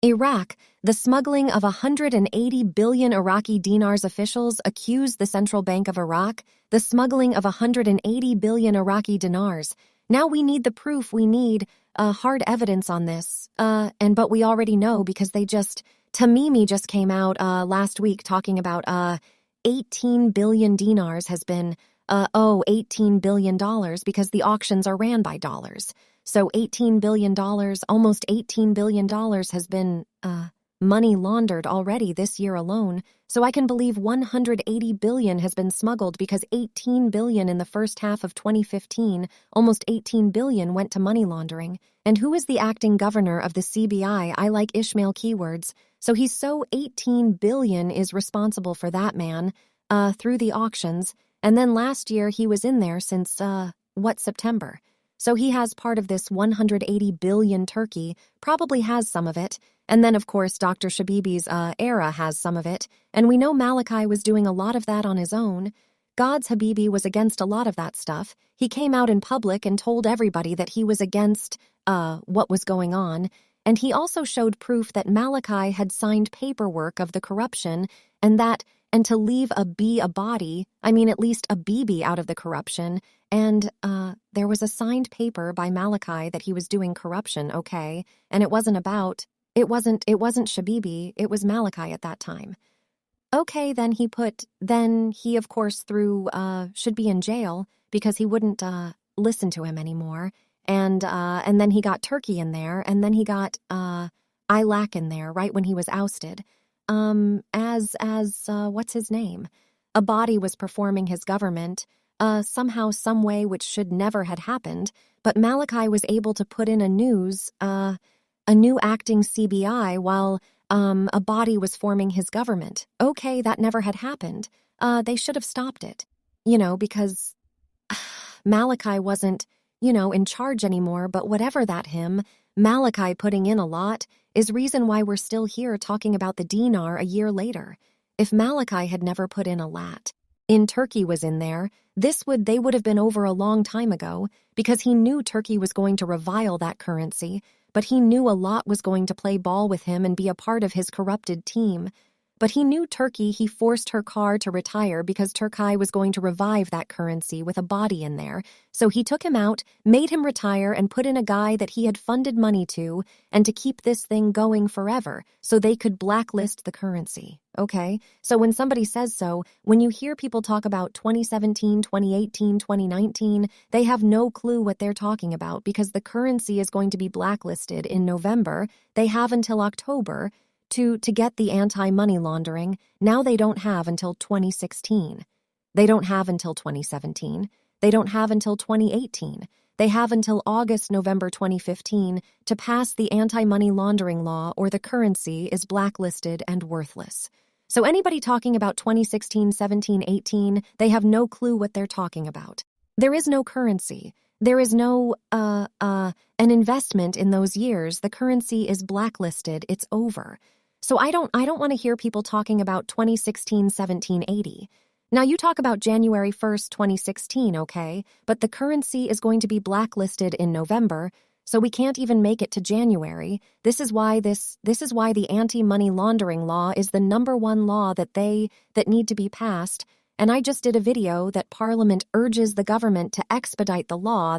Iraq, the smuggling of 180 billion Iraqi dinars. Officials accused the Central Bank of Iraq the smuggling of 180 billion Iraqi dinars. Now we need the proof. We need hard evidence on this. But we already know because Tamimi just came out last week talking about 18 billion dinars has been $18 billion because the auctions are ran by dollars. So $18 billion, almost $18 billion has been money laundered already this year alone. So I can believe 180 billion has been smuggled because 18 billion in the first half of 2015, almost 18 billion went to money laundering. And who is the acting governor of the CBI? I like Ishmael keywords. So 18 billion is responsible for that man through the auctions. And then last year he was in there since, September? So he has part of this 180 billion Turkey, probably has some of it. And then, of course, Dr. Shabibi's era has some of it. And we know Malachi was doing a lot of that on his own. God's Habibi was against a lot of that stuff. He came out in public and told everybody that he was against what was going on. And he also showed proof that Malachi had signed paperwork of the corruption and to leave a body, at least a BB out of the corruption. And there was a signed paper by Malachi that he was doing corruption, okay? And it wasn't Shabibi, it was Malachi at that time. Okay, then he of course should be in jail because he wouldn't listen to him anymore. And then he got Turkey in there, and then he got Iraq in there right when he was ousted. What's his name? A body was performing his government, somehow, some way, which should never had happened, but Malachi was able to put in a new acting CBI while, a body was forming his government. Okay, that never had happened. They should have stopped it, because Malachi wasn't, in charge anymore, but whatever that him, Malachi putting in a lot is reason why we're still here talking about the dinar a year later. If Malachi had never put in a lot, in Turkey was in there, they would have been over a long time ago because he knew Turkey was going to revile that currency, but he knew a lot was going to play ball with him and be a part of his corrupted team. But he knew Turkey, he forced her car to retire because Turkey was going to revive that currency with a body in there. So he took him out, made him retire, and put in a guy that he had funded money to, and to keep this thing going forever, so they could blacklist the currency. Okay? So when somebody says so, when you hear people talk about 2017, 2018, 2019, they have no clue what they're talking about because the currency is going to be blacklisted in November. They have until October to get the anti-money laundering. Now they don't have until 2016. They don't have until 2017. They don't have until 2018. They have until November 2015 to pass the anti-money laundering law, or the currency is blacklisted and worthless. So anybody talking about 2016, 17, 18, they have no clue what they're talking about. There is no currency. There is no an investment in those years. The currency is blacklisted. It's over. So I don't want to hear people talking about 2016, 17, 80. Now you talk about January 1st, 2016, okay? But the currency is going to be blacklisted in November, so we can't even make it to January. This is why the anti-money laundering law is the #1 law that need to be passed. And I just did a video that Parliament urges the government to expedite the law.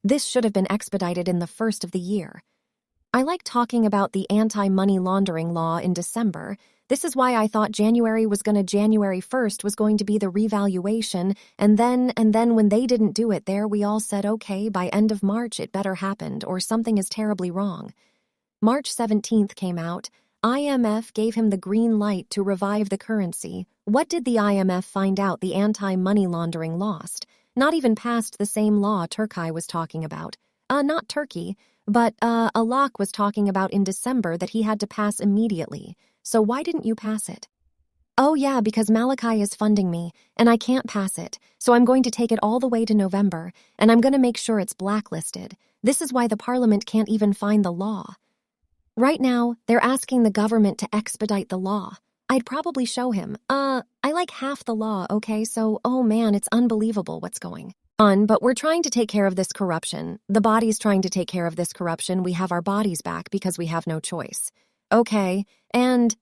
This should have been expedited in the first of the year. I like talking about the anti-money laundering law in December. This is why I thought January 1st was going to be the revaluation, and then when they didn't do it there, we all said, okay, by end of March it better happened, or something is terribly wrong. March 17th came out. IMF gave him the green light to revive the currency. What did the IMF find out the anti-money laundering lost? Not even passed the same law Turkey was talking about. Not Turkey, but Iraq was talking about in December that he had to pass immediately. So why didn't you pass it? Oh yeah, because Malachi is funding me, and I can't pass it. So I'm going to take it all the way to November, and I'm going to make sure it's blacklisted. This is why the Parliament can't even find the law. Right now, they're asking the government to expedite the law. I'd probably show him. I like half the law, okay? So, oh man, it's unbelievable what's going on. But we're trying to take care of this corruption. The body's trying to take care of this corruption. We have our bodies back because we have no choice. Okay, and,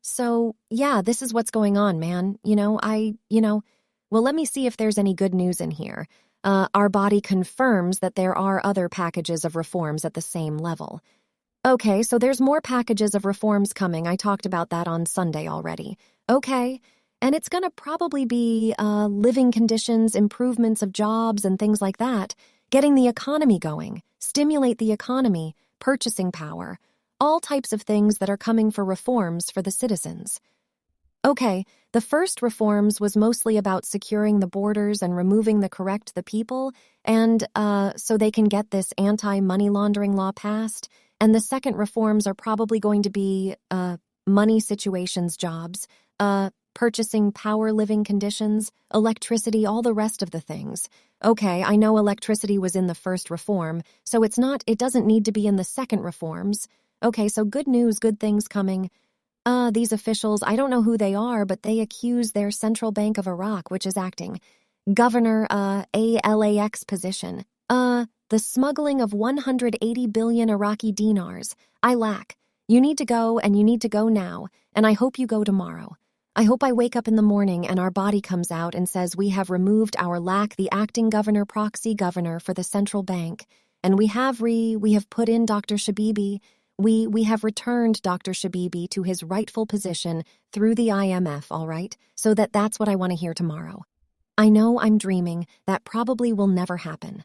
so, yeah, this is what's going on, man. Well, let me see if there's any good news in here. Our body confirms that there are other packages of reforms at the same level. Okay, so there's more packages of reforms coming. I talked about that on Sunday already. Okay, and it's gonna probably be, living conditions, improvements of jobs, and things like that. Getting the economy going, stimulate the economy, purchasing power, all types of things that are coming for reforms for the citizens. Okay, the first reforms was mostly about securing the borders and removing the correct the people, and so they can get this anti-money laundering law passed. And the second reforms are probably going to be money situations jobs, purchasing power living conditions, electricity, all the rest of the things. Okay, I know electricity was in the first reform, so it doesn't need to be in the second reforms. Okay, so good news, good things coming. These officials, I don't know who they are, but they accuse their Central Bank of Iraq, which is acting governor, ALAX position. The smuggling of 180 billion Iraqi dinars. I lack. You need to go, and you need to go now, and I hope you go tomorrow. I hope I wake up in the morning and our body comes out and says we have removed our lack the acting governor proxy governor for the central bank, and we have put in Dr. Shabibi. We have returned Dr. Shabibi to his rightful position through the IMF, all right? So that's what I want to hear tomorrow. I know I'm dreaming. That probably will never happen.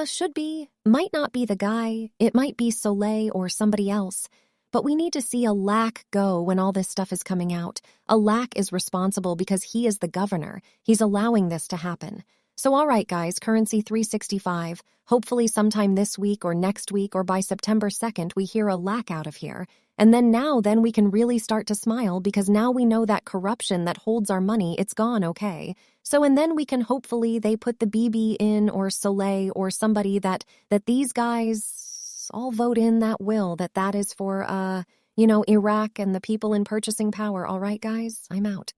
Should be. Might not be the guy. It might be Soleil or somebody else. But we need to see a lack go when all this stuff is coming out. A lack is responsible because he is the governor. He's allowing this to happen. So all right, guys, currency 365. Hopefully sometime this week or next week or by September 2nd, we hear a lack out of here. And then we can really start to smile because now we know that corruption that holds our money, it's gone, okay? So, and then we can hopefully they put the BB in or Soleil or somebody that these guys all vote in that will, that is for, Iraq and the people in purchasing power. All right, guys, I'm out.